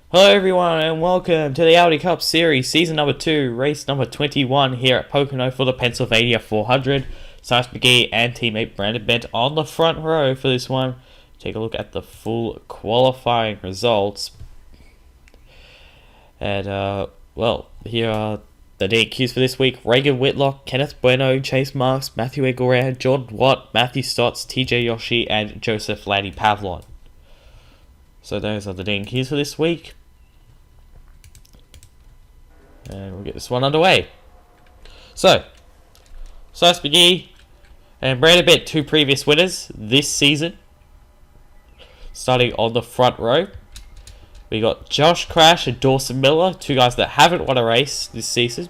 Hello everyone and welcome to the Aldi Cup Series, Season number 2, Race number 21 here at Pocono for the Pennsylvania 400. Cyrus McGee and teammate Brandon Bent on the front row for this one. Take a look at the full qualifying results. And, here are the DQs for this week. Reagan Whitlock, Kenneth Bueno, Chase Marks, Matthew Egoran, Jordan Watt, Matthew Stotts, TJ Yoshi, and Joseph Laddie Pavlon. So those are the DQs for this week. And we'll get this one underway. So, Cyrus McGee and Brandon Bent, two previous winners this season. Starting on the front row, we got Josh Crash and Dawson Miller, two guys that haven't won a race this season.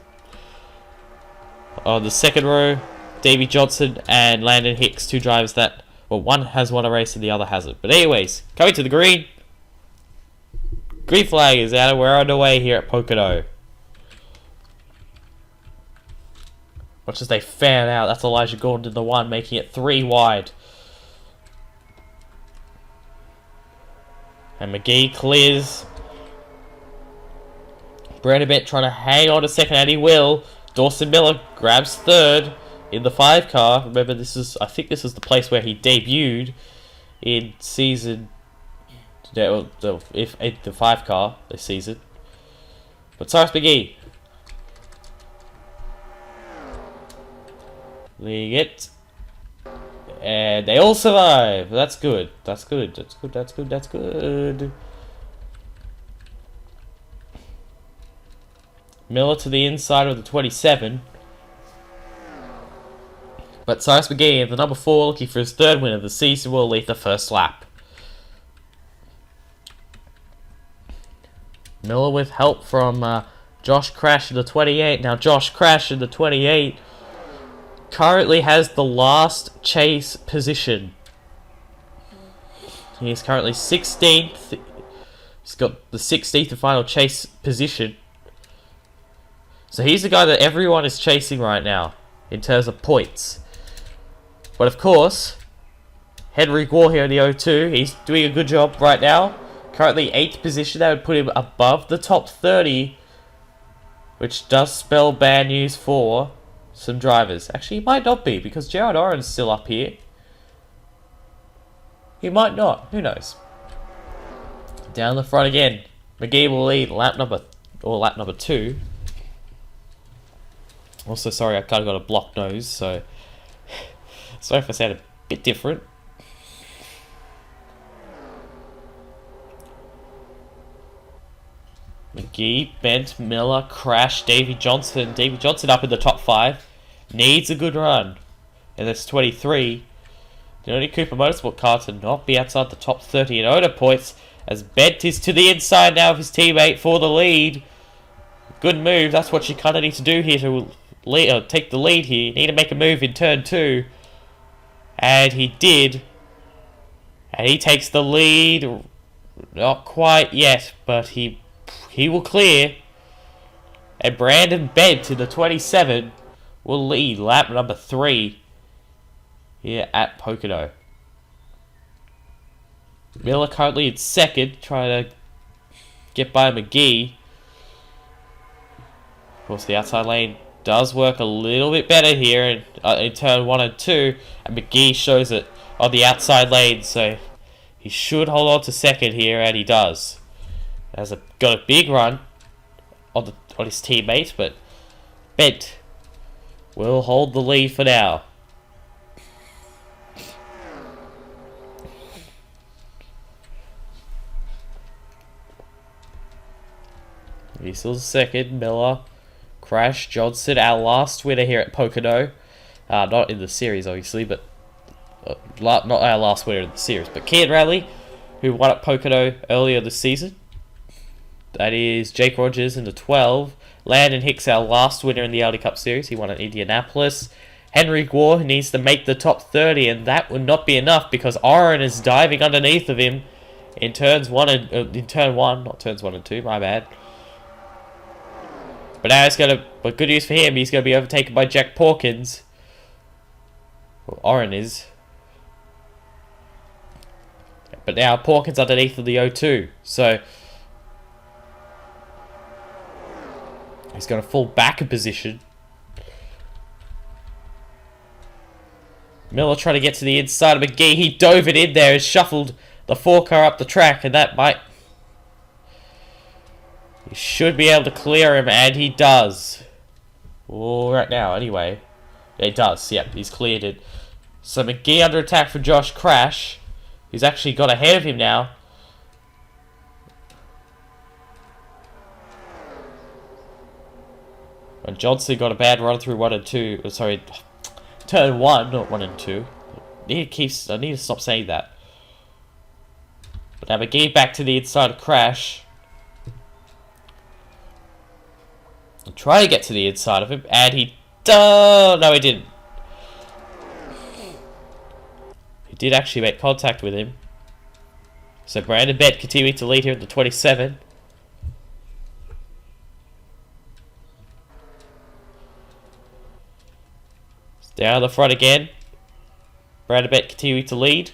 On the second row, Davey Johnson and Landon Hicks, two drivers that, well, one has won a race and the other hasn't. But anyways, coming to the green. Green flag is out and we're underway here at Pocono. Watch as they fan out. That's Elijah Gordon in the one, making it 3 wide. And McGee clears. Brandon Bent trying to hang on a second, and he will. Dawson Miller grabs third in the 5 car. Remember, I think this is the place where he debuted in season, the 5 car this season. But Cyrus McGee leading it, and they all survive. That's good. That's good. That's good. That's good. That's good. Miller to the inside of the 27. But Cyrus McGee, the number 4, looking for his third win of the season, will lead the first lap. Miller with help from Josh Crash in the 28. Now Josh Crash in the 28 currently has the last chase position. He is currently 16th. He's got the 16th and final chase position. So he's the guy that everyone is chasing right now in terms of points. But of course, Henry Gore here in the 02, he's doing a good job right now. Currently 8th position, that would put him above the top 30, which does spell bad news for some drivers. Actually, he might not be, because Jared Oren's still up here. He might not. Who knows? Down the front again. McGee will lead lap number 2. Also, sorry, I kind of got a blocked nose, so sorry if I sound a bit different. McGee, Bent, Miller, Crash, Davey Johnson. Davey Johnson up in the top 5. Needs a good run. And that's 23. The only Cooper Motorsport car to not be outside the top 30 in owner points, as Bent is to the inside now of his teammate for the lead. Good move. That's what you kind of need to do here to take the lead here. You need to make a move in turn 2. And he did. And he takes the lead. Not quite yet, but he will clear. And Brandon Bent in the 27 will lead lap number 3 here at Pocono. Miller currently in second, trying to get by McGee. Of course, the outside lane does work a little bit better here in turn 1 and 2, and McGee shows it on the outside lane, so he should hold on to second here, and he does. Got a big run on his teammate, but Bent will hold the lead for now. He's still second. Miller, Crash, Johnson, our last winner here at Pocono. Not in the series, obviously, but not our last winner in the series. But Kian Radley, who won at Pocono earlier this season. That is Jake Rogers in the 12. Landon Hicks, our last winner in the Aldi Cup Series. He won at Indianapolis. Henry Gore, who needs to make the top 30, and that would not be enough because Oren is diving underneath of him in turn 1, not turns 1 and 2. My bad. But now but good news for him, he's going to be overtaken by Jack Porkins. Well, Oren is. But now Porkins underneath of the 0-2. So He's going to fall back a position. Miller trying to get to the inside of McGee. He dove it in there and shuffled the 4-car up the track, and that might... He should be able to clear him, and he does. Well, right now, anyway. Yeah, he does. Yep, he's cleared it. So McGee under attack for Josh Crash. He's actually got ahead of him now. And Johnson got a bad run through 1 and 2. Sorry, turn 1, not 1 and 2. I need to stop saying that. But now McGee back to the inside of Crash. And try to get to the inside of him, and he does. No, he didn't. He did actually make contact with him. So Brandon Bent continuing to lead here at the 27. Down the front again. Brandon Bent continuing to lead.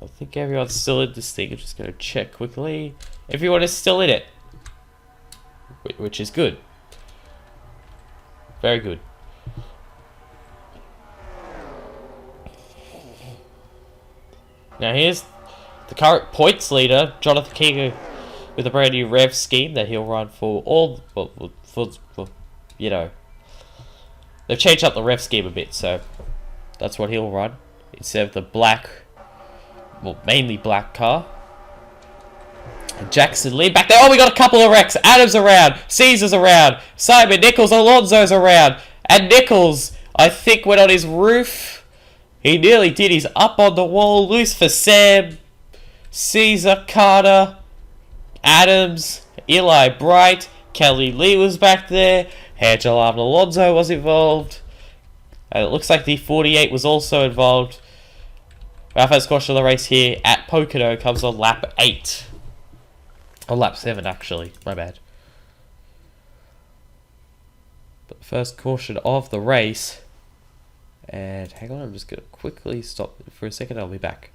I think everyone's still in this thing. I'm just going to check quickly. Everyone is still in it. Which is good. Very good. Now here's the current points leader, Jonathan King, with a brand new rev scheme that he'll run for all... For, you know... They've changed up the rev scheme a bit, so... That's what he'll run. Instead of the black... Well, mainly black car. And Jackson lead back there. Oh, we got a couple of wrecks. Adams around. Caesar's around. Simon Nichols. Alonso's around. And Nichols, I think, went on his roof. He nearly did. He's up on the wall. Loose for Sam. Caesar, Carter, Adams, Eli Bright. Kelly Lee was back there. Angel Alonso was involved. And it looks like the 48 was also involved. Our first caution of the race here at Pocono comes on lap 8. Or lap 7, actually. My bad. But the first caution of the race. And hang on, I'm just going to quickly stop for a second. I'll be back.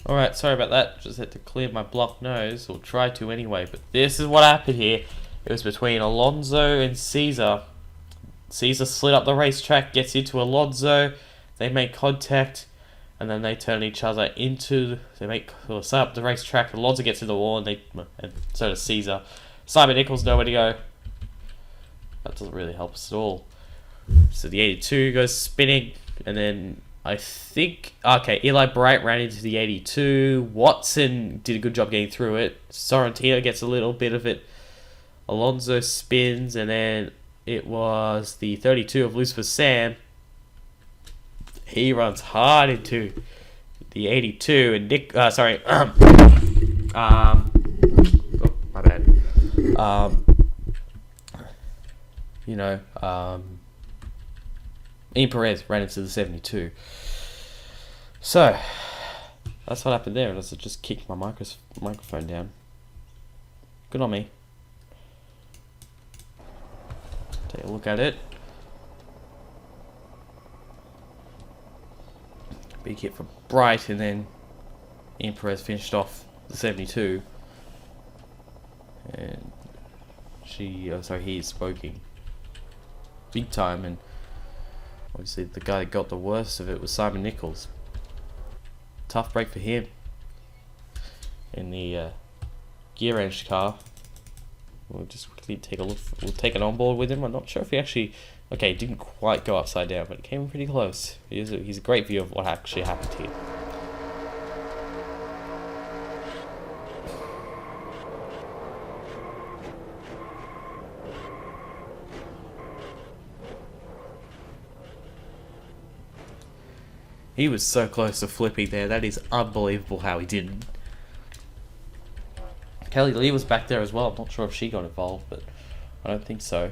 Alright, sorry about that. Just had to clear my blocked nose. Or try to anyway. But this is what happened here. It was between Alonso and Caesar. Caesar slid up the racetrack, gets into Alonso. They make contact. And then they turn each other into... They set up the racetrack. Alonso gets in the wall, and so does Caesar. Simon Nichols nowhere to go. That doesn't really help us at all. So the 82 goes spinning, and then I think... Okay, Eli Bright ran into the 82. Watson did a good job getting through it. Sorrentino gets a little bit of it. Alonso spins, and then it was the 32 of Lucifer Sam. He runs hard into the 82, and Nick... sorry. Oh, my bad. Ian Perez ran into the 72. So, that's what happened there. I just kicked my microphone down. Good on me. Take a look at it. Big hit for Bright, and then Ian Perez finished off the 72. And he's smoking big time, and obviously the guy that got the worst of it was Simon Nichols. Tough break for him in the gear wrench car. We'll just quickly take a look. We'll take it on board with him. I'm not sure if he actually... Okay, it didn't quite go upside down, but it came pretty close. He's a great view of what actually happened here. He was so close to flipping there. That is unbelievable how he didn't. Kelly Lee was back there as well. I'm not sure if she got involved, but I don't think so.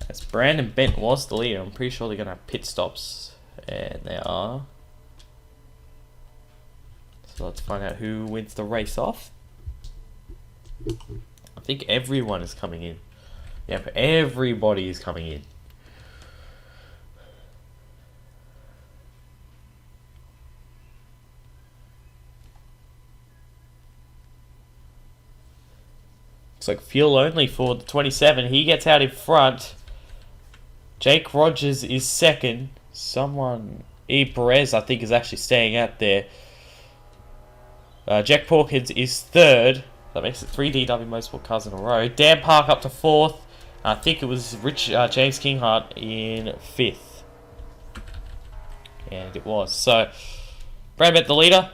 As Brandon Bent was the leader, I'm pretty sure they're going to have pit stops. And they are. So let's find out who wins the race off. I think everyone is coming in. Yep, everybody is coming in. Looks like fuel only for the 27. He gets out in front. Jake Rogers is second. Perez, I think, is actually staying out there. Jack Porkins is third. That makes it 3 DW Motorsport cars in a row. Dan Park up to fourth. I think it was James Kinghart in fifth. And it was. So, Brad Bet the leader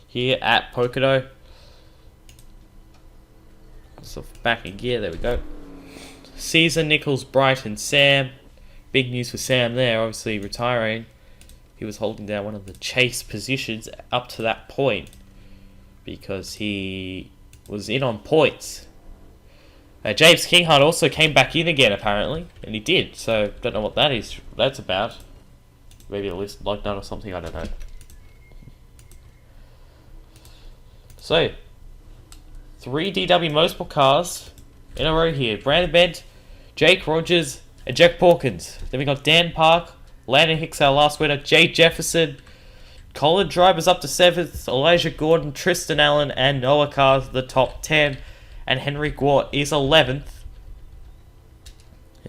here at Pocono. So back in gear, there we go. Caesar, Nichols, Brighton, Sam. Big news for Sam there, obviously retiring. He was holding down one of the chase positions up to that point because he was in on points. James Kinghart also came back in again, apparently, and he did. So don't know what that's about. Maybe a list lockdown or something. I don't know. So 3 DW Motorsport cars in a row here. Brandon Bent, Jake Rogers, and Jack Porkins. Then we got Dan Park, Landon Hicks, our last winner, Jay Jefferson, Colin Drivers up to 7th, Elijah Gordon, Tristan Allen, and Noah Carr the top 10, and Henry Gwart is 11th.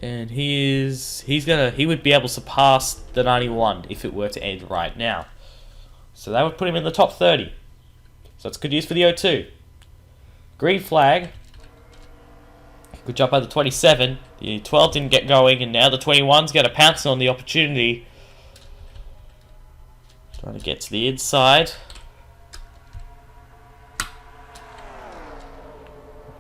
And he would be able to surpass the 91 if it were to end right now. So that would put him in the top 30. So that's good news for the O2. Green flag. Good job by the 27. The 12 didn't get going, and now the 21's going to pounce on the opportunity. Trying to get to the inside.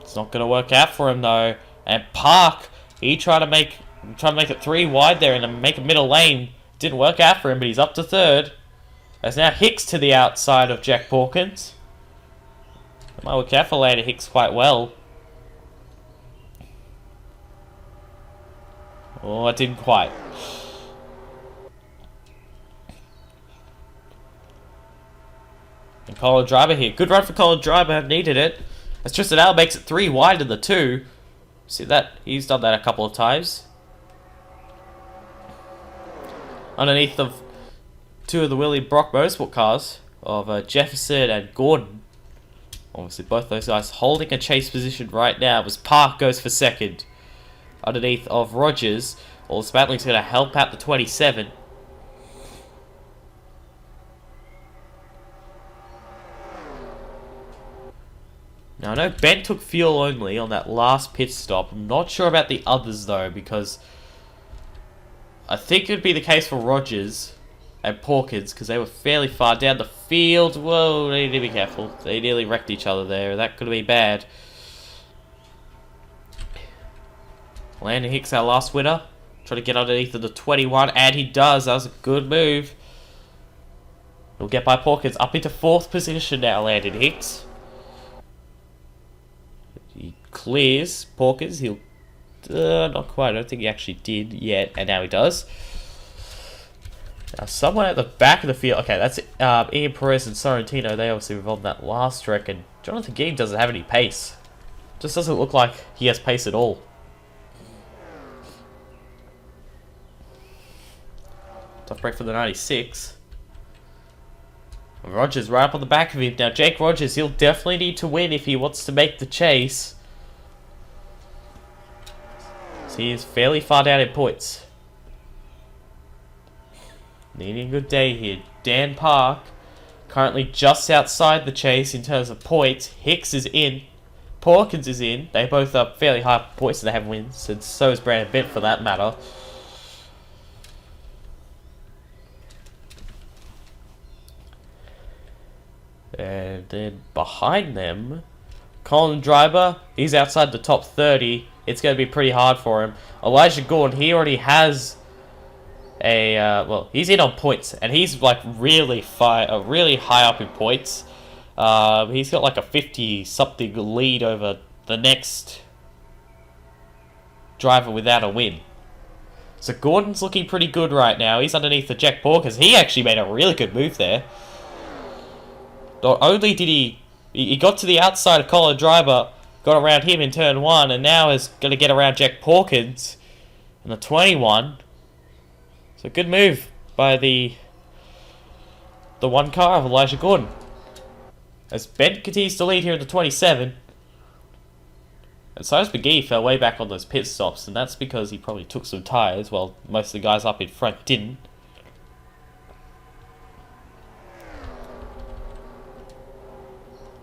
It's not going to work out for him though. And Park, he tried to make it 3 wide there and make a middle lane. Didn't work out for him, but he's up to 3rd. There's now Hicks to the outside of Jack Porkins. It might work out for later Hicks quite well. Oh, it didn't quite. And Colin Driver here. Good run for Colin Driver. Needed it. As Tristan Allen makes it 3 wide in the 2. See that? He's done that a couple of times. Underneath of 2 of the Willie Brock Motorsport cars of Jefferson and Gordon. Obviously both those guys holding a chase position right now as Park goes for 2nd. Underneath of Rogers. Well, Spatling's going to help out the 27. Now I know Ben took fuel only on that last pit stop. I'm not sure about the others though, because I think it would be the case for Rogers and Porkins, because they were fairly far down the field. Whoa, they need to be careful. They nearly wrecked each other there. That could have been bad. Landon Hicks, our last winner. Try to get underneath of the 21, and he does. That was a good move. He'll get by Porkins up into 4th position now, Landon Hicks. He clears Porkins. He'll... not quite. I don't think he actually did yet, and now he does. Now, someone at the back of the field... Okay, that's Ian Perez and Sorrentino. They obviously were on that last wreck, and Jonathan Gein doesn't have any pace. Just doesn't look like he has pace at all. Tough break for the 96. Rogers right up on the back of him. Now, Jake Rogers, he'll definitely need to win if he wants to make the chase. So he is fairly far down in points. Needing a good day here. Dan Park, currently just outside the chase in terms of points. Hicks is in. Porkins is in. They both are fairly high points, so they have wins. And so is Brandon Bent for that matter. And then behind them, Colin Driver, he's outside the top 30. It's going to be pretty hard for him. Elijah Gordon, he already has a, well, he's in on points. And he's like really high up in points. He's got like a 50-something lead over the next driver without a win. So Gordon's looking pretty good right now. He's underneath the Jack Porkins. He actually made a really good move there. Not only did he got to the outside of Colin Driver, got around him in turn 1, and now is going to get around Jack Porkins in the 21. So good move by the one car of Elijah Gordon. As Ben continues to lead here in the 27. And Cyrus McGee fell way back on those pit stops, and that's because he probably took some tyres, while most of the guys up in front didn't.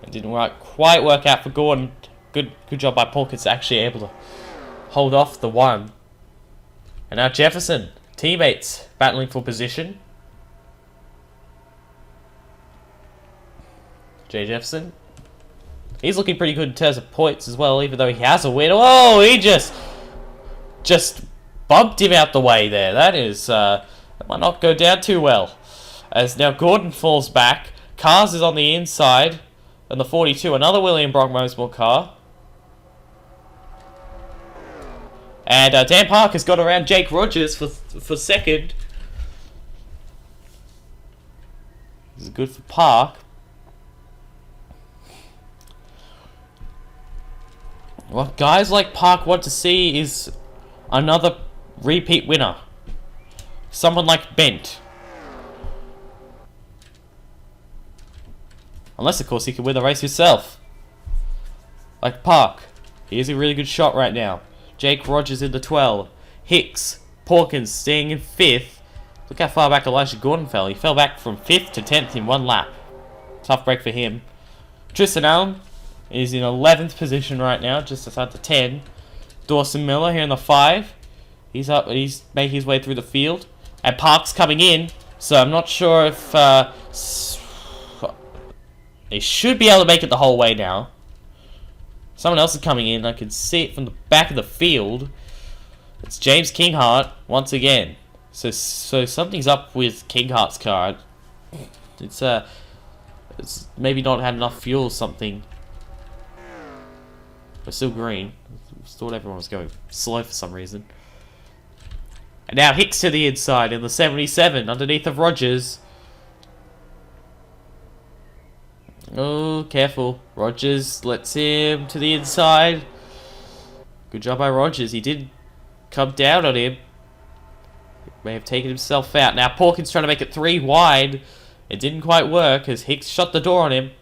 It didn't quite work out for Gordon. Good job by Porkins, actually able to hold off the one. And now Jefferson, teammates battling for position. Jay Jefferson. He's looking pretty good in terms of points as well, even though he has a win. Oh, he just bumped him out the way there. That might not go down too well. As now Gordon falls back. Cars is on the inside. And the 42, another William Brock Motorsport car. And Dan Park has got around Jake Rogers for second. This is good for Park. What guys like Park want to see is another repeat winner. Someone like Bent. Unless, of course, he can win the race himself. Like Park. He is a really good shot right now. Jake Rogers in the 12. Hicks. Porkins staying in 5th. Look how far back Elijah Gordon fell. He fell back from 5th to 10th in one lap. Tough break for him. Tristan Allen is in 11th position right now, just outside the 10. Dawson Miller here in the 5. He's up. He's making his way through the field. And Park's coming in. So I'm not sure if... they should be able to make it the whole way now. Someone else is coming in. I can see it from the back of the field. It's James Kinghart once again. So something's up with Kinghart's car. It's maybe not had enough fuel or something. We're still green. I thought everyone was going slow for some reason. And now Hicks to the inside in the 77 underneath of Rogers. Oh, careful. Rogers lets him to the inside. Good job by Rogers. He did come down on him. He may have taken himself out. Now Porkins trying to make it 3 wide. It didn't quite work as Hicks shut the door on him.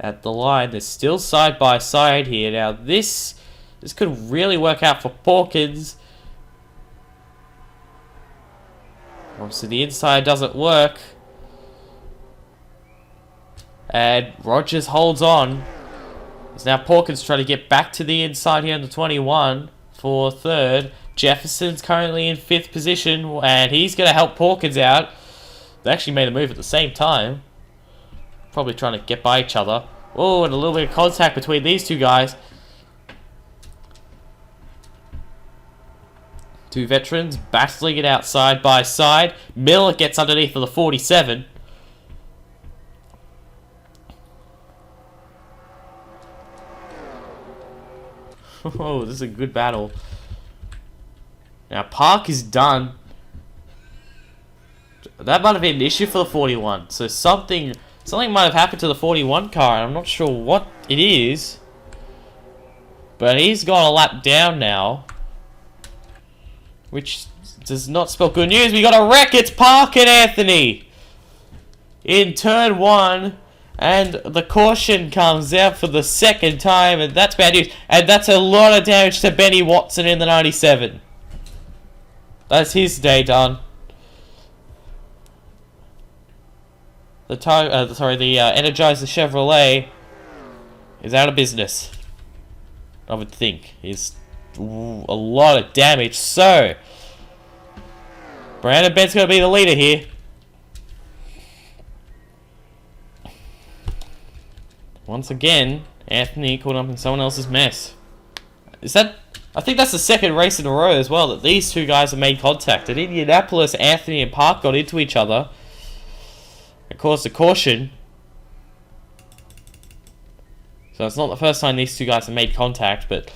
At the line, they're still side by side here. Now this could really work out for Porkins. Obviously the inside doesn't work. And Rogers holds on. As now Porkins trying to get back to the inside here in the 21 for 3rd. Jefferson's currently in 5th position and he's going to help Porkins out. They actually made a move at the same time. Probably trying to get by each other. Oh, and a little bit of contact between these two guys. Two veterans battling it out side by side. Miller gets underneath of the 47. Oh, this is a good battle. Now Park is done. That might have been an issue for the 41. So something might have happened to the 41 car. I'm not sure what it is. But he's gone a lap down now. Which does not spell good news. We got a wreck. It's Park and Anthony in turn 1. And the caution comes out for the 2nd time. And that's bad news. And that's a lot of damage to Benny Watson in the 97. That's his day done. The Energizer Chevrolet is out of business. I would think. Is a lot of damage. So Brandon Bent's going to be the leader here. Once again, Anthony caught up in someone else's mess. I think that's the 2nd race in a row as well that these two guys have made contact. At Indianapolis, Anthony and Park got into each other. Of course, a caution. So it's not the first time these two guys have made contact, but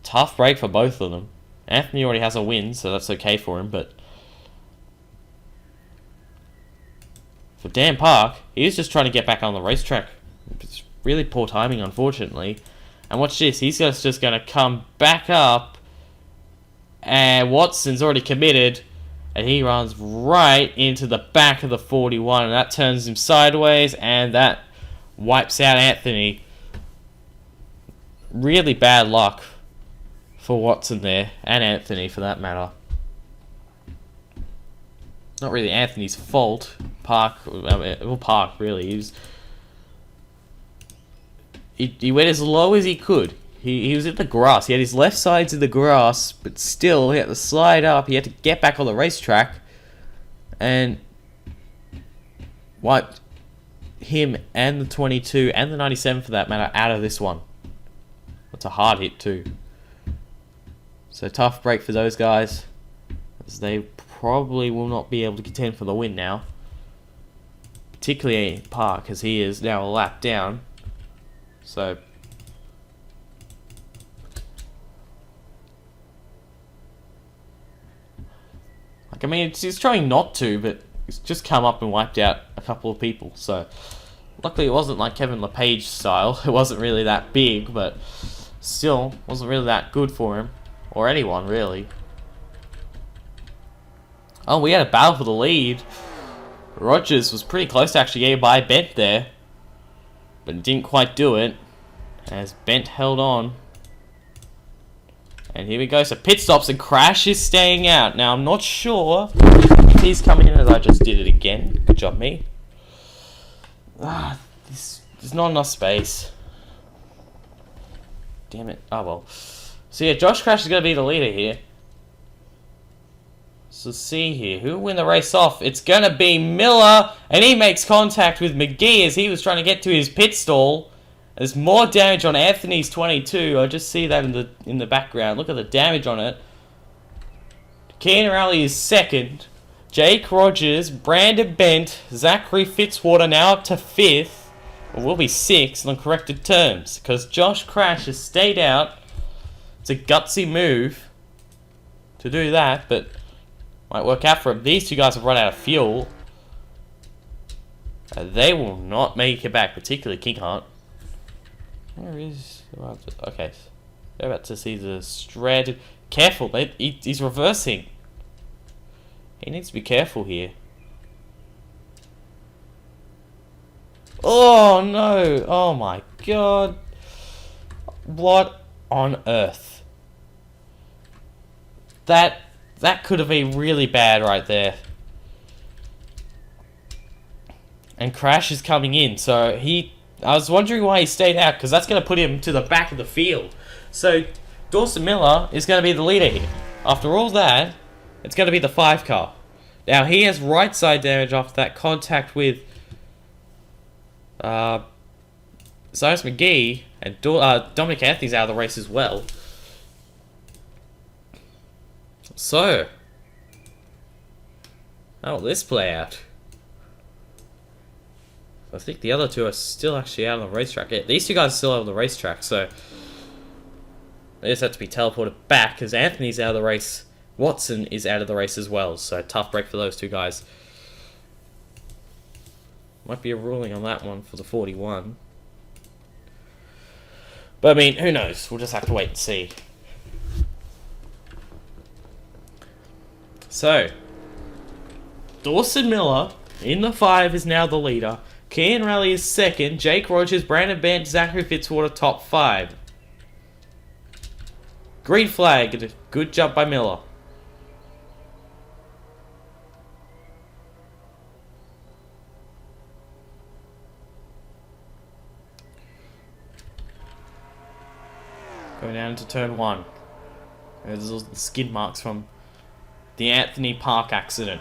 tough break for both of them. Anthony already has a win, so that's okay for him, but for Dan Park, he's just trying to get back on the racetrack. It's really poor timing, unfortunately. And watch this, he's just going to come back up, and Watson's already committed, And he runs right into the back of the 41, and that turns him sideways, and that wipes out Anthony. Really bad luck for Watson there, and Anthony for that matter. Not really Anthony's fault. Park really. He went as low as he could. He was in the grass. He had his left sides in the grass, but still he had to slide up. He had to get back on the racetrack and wiped him and the 22 and the 97 for that matter out of this one. That's a hard hit too. So tough break for those guys, as they probably will not be able to contend for the win now. Particularly Park, as he is now a lap down. So I mean, he's trying not to, but he's just come up and wiped out a couple of people. So luckily it wasn't like Kevin LePage style. It wasn't really that big, but still wasn't really that good for him. Or anyone, really. Oh, we had a battle for the lead. Rogers was pretty close to actually getting by Bent there, but didn't quite do it, as Bent held on. And here we go, so pit stops and Crash is staying out. Now, I'm not sure if he's coming in, as I just did it again. Good job, me. There's not enough space. Damn it. Oh, well. So, yeah, Josh Crash is going to be the leader here. So, see here. Who will win the race off? It's going to be Miller, and he makes contact with McGee as he was trying to get to his pit stall. There's more damage on Anthony's 22. I just see that in the background. Look at the damage on it. Keenan Rowley is second. Jake Rogers, Brandon Bent, Zachary Fitzwater now up to 5th. Or will be 6th on corrected terms, because Josh Crash has stayed out. It's a gutsy move to do that, but might work out for him. These two guys have run out of fuel. They will not make it back, particularly Kinghart. Where is... Okay. They're about to see the stranded... Careful, he's reversing. He needs to be careful here. Oh, no. Oh, my God. What on earth? That could have been really bad right there. And Crash is coming in, so I was wondering why he stayed out, because that's going to put him to the back of the field. So, Dawson Miller is going to be the leader here. After all that, it's going to be the 5 car. Now, he has right side damage after that contact with Cyrus McGee, and Dominic Anthony's out of the race as well. So, how will this play out? I think the other two are still actually out on the racetrack. Yeah, these two guys are still out on the racetrack, so they just have to be teleported back, because Anthony's out of the race. Watson is out of the race as well, so tough break for those two guys. Might be a ruling on that one for the 41. But I mean, who knows? We'll just have to wait and see. So, Dawson Miller in the 5 is now the leader. Kian Raleigh is second. Jake Rogers, Brandon Bent, Zachary Fitzwater top 5. Green flag. Good job by Miller. Going down into turn 1. There's all the skid marks from the Anthony Park accident.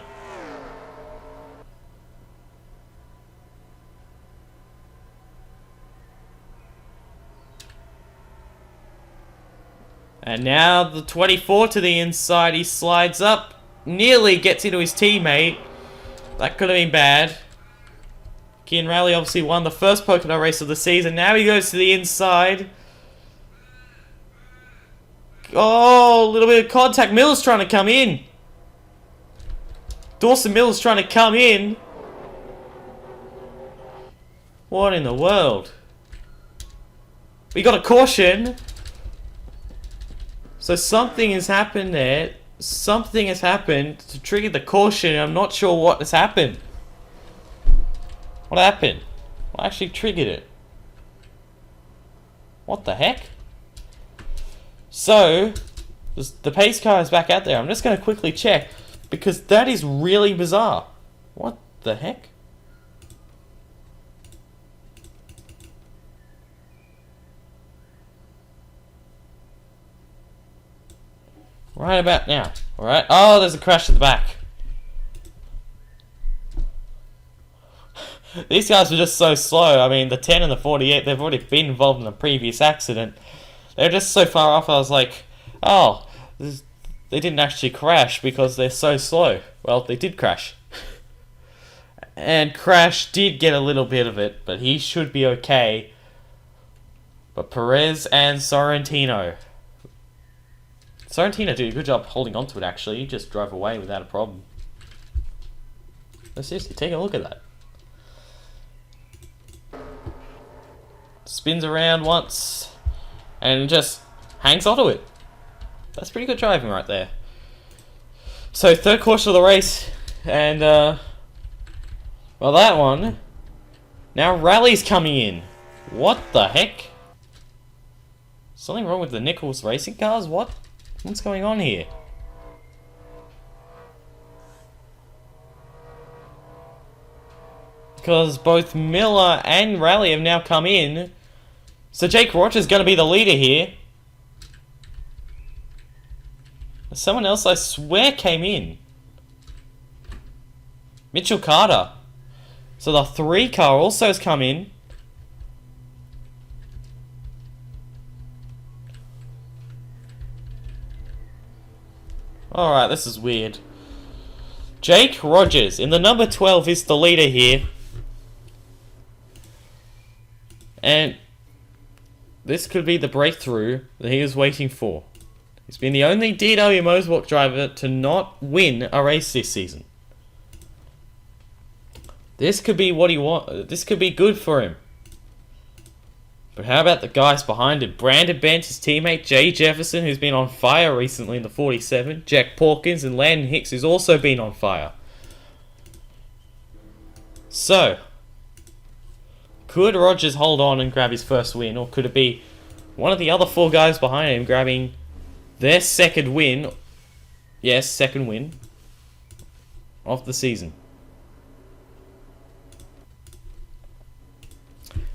And now the 24 to the inside. He slides up. Nearly gets into his teammate. That could have been bad. Kian Raleigh obviously won the first Pocono race of the season. Now he goes to the inside. Oh, a little bit of contact. Miller's trying to come in. Dawson Miller's trying to come in. What in the world? We got a caution. So something has happened there. something has happened to trigger the caution, and I'm not sure what has happened. What happened? What actually triggered it? What the heck? So, the pace car is back out there. I'm just going to quickly check, because that is really bizarre. What the heck? Right about now. Alright. Oh, there's a crash at the back. These guys were just so slow. I mean, the 10 and the 48, they've already been involved in a previous accident. They're just so far off, I was like, oh, they didn't actually crash because they're so slow. Well, they did crash. And Crash did get a little bit of it, but he should be okay. But Perez and Sorrentino did a good job holding on to it, actually. He just drove away without a problem. Let's seriously take a look at that. Spins around once and just hangs onto it. That's pretty good driving right there. So, third caution of the race, and well, that one. Now Rally's coming in. What the heck? Something wrong with the Nichols racing cars? What's going on here? Because both Miller and Rally have now come in. So Jake Rogers is going to be the leader here. Someone else I swear came in. Mitchell Carter. So the 3 car also has come in. Alright, this is weird. Jake Rogers in the number 12 is the leader here. And this could be the breakthrough that he was waiting for. He's been the only DW Motorsport driver to not win a race this season. This could be what he wants. This could be good for him. But how about the guys behind him? Brandon Bent, his teammate Jay Jefferson, who's been on fire recently in the 47. Jack Porkins and Landon Hicks, who's also been on fire. So, could Rogers hold on and grab his first win, or could it be one of the other 4 guys behind him grabbing their second win? Yes, second win of the season.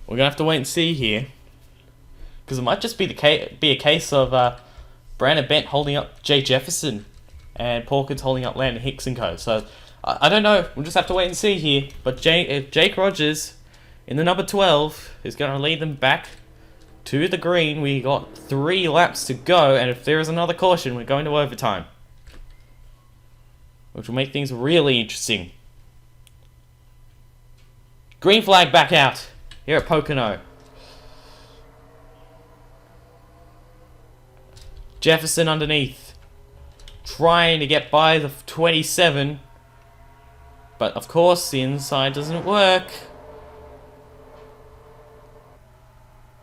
We're going to have to wait and see here. Because it might just be a case of Brandon Bent holding up Jay Jefferson and Porkins holding up Landon Hicks and co. So, I don't know. We'll just have to wait and see here. But Jake Rogers in the number 12 is going to lead them back to the green. We got 3 laps to go. And if there is another caution, we're going to overtime. Which will make things really interesting. Green flag back out here at Pocono. Jefferson underneath, trying to get by the 27, but of course the inside doesn't work.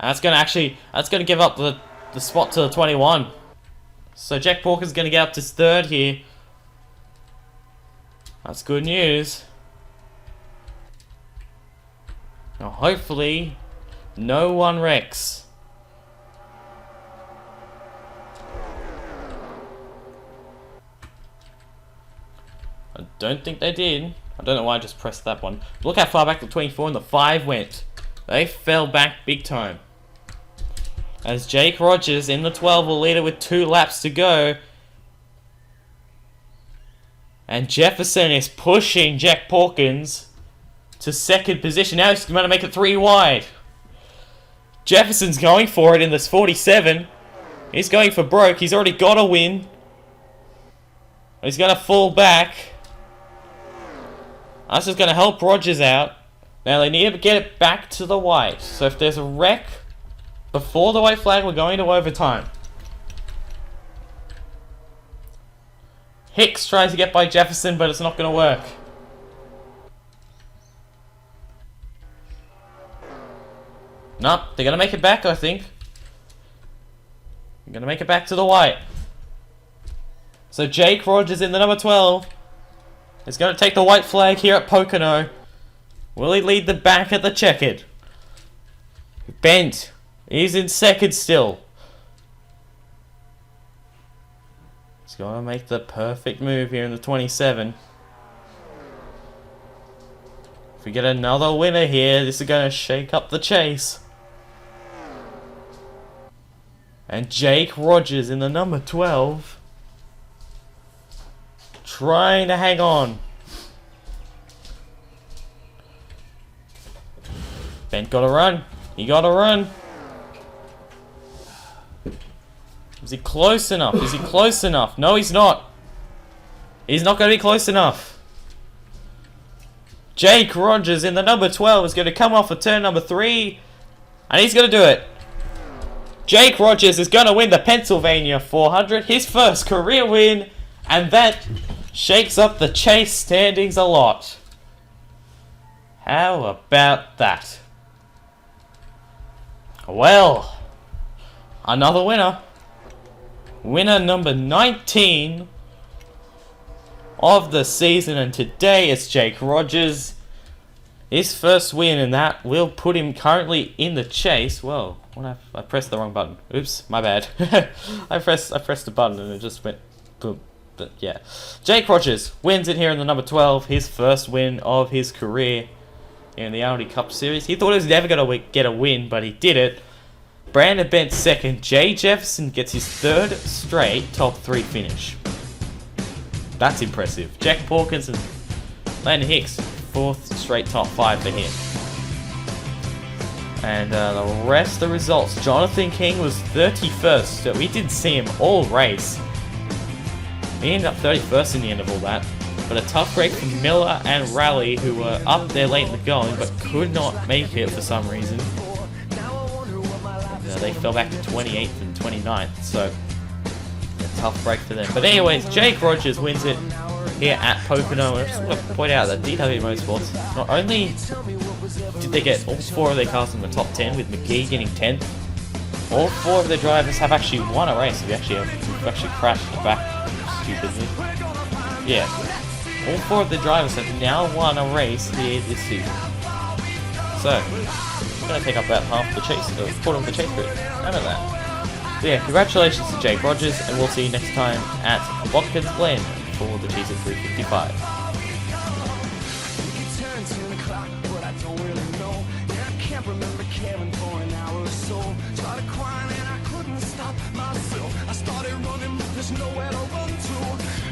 That's gonna give up the spot to the 21. So Jack Porker's gonna get up to 3rd here. That's good news. Now hopefully no one wrecks. I don't think they did. I don't know why I just pressed that one. Look how far back the 24 and the 5 went. They fell back big time. As Jake Rogers in the 12 will lead it with 2 laps to go. And Jefferson is pushing Jack Porkins to 2nd position. Now he's going to make it 3 wide. Jefferson's going for it in this 47. He's going for broke. He's already got a win. He's going to fall back. That's just going to help Rogers out. Now they need to get it back to the white. So if there's a wreck before the white flag, we're going to overtime. Hicks tries to get by Jefferson, but it's not going to work. Nope, they're going to make it back, I think. They're going to make it back to the white. So Jake Rogers in the number 12 is going to take the white flag here at Pocono. Will he lead the back at the checkered? Bent. He's in second still. He's going to make the perfect move here in the 27. If we get another winner here, this is going to shake up the chase. And Jake Rogers in the number 12. Trying to hang on. Bent got to run. He got to run. Is he close enough? Is he close enough? No, he's not. He's not going to be close enough. Jake Rogers in the number 12 is going to come off of turn number 3. And he's going to do it. Jake Rogers is going to win the Pennsylvania 400. His first career win. And that shakes up the chase standings a lot. How about that? Well, another winner. Winner number 19 of the season, and today it's Jake Rogers. His first win, and that will put him currently in the chase. Whoa, I pressed the wrong button. Oops, my bad. I pressed the button and it just went boom. But yeah, Jake Rogers wins it here in the number 12. His first win of his career in the Aldi Cup Series. He thought he was never going to get a win, but he did it. Brandon Bent second. Jay Jefferson gets his third straight top 3 finish. That's impressive. Jack Porkins and Landon Hicks, 4th straight top 5 for him. And the rest of the results. Jonathan King was 31st, so we didn't see him all race. He ended up 31st in the end of all that. But a tough break for Miller and Raleigh, who were up there late in the going, but could not make it for some reason. They fell back to 28th and 29th, so a tough break for them. But anyways, Jake Rogers wins it here at Pocono. I just want to point out that DW Motorsports, not only did they get all 4 of their cars in the top 10, with McGee getting 10th, all 4 of their drivers have actually won a race. We've actually crashed back stupidly. Yeah, all 4 of the drivers have now won a race here this season. So, I'm going to take up about half the chase, or quarter of the chase grid. None of that. So yeah, congratulations to Jake Rogers, and we'll see you next time at Watkins Glen for the Cheese at 355. I started running, but there's nowhere to run to.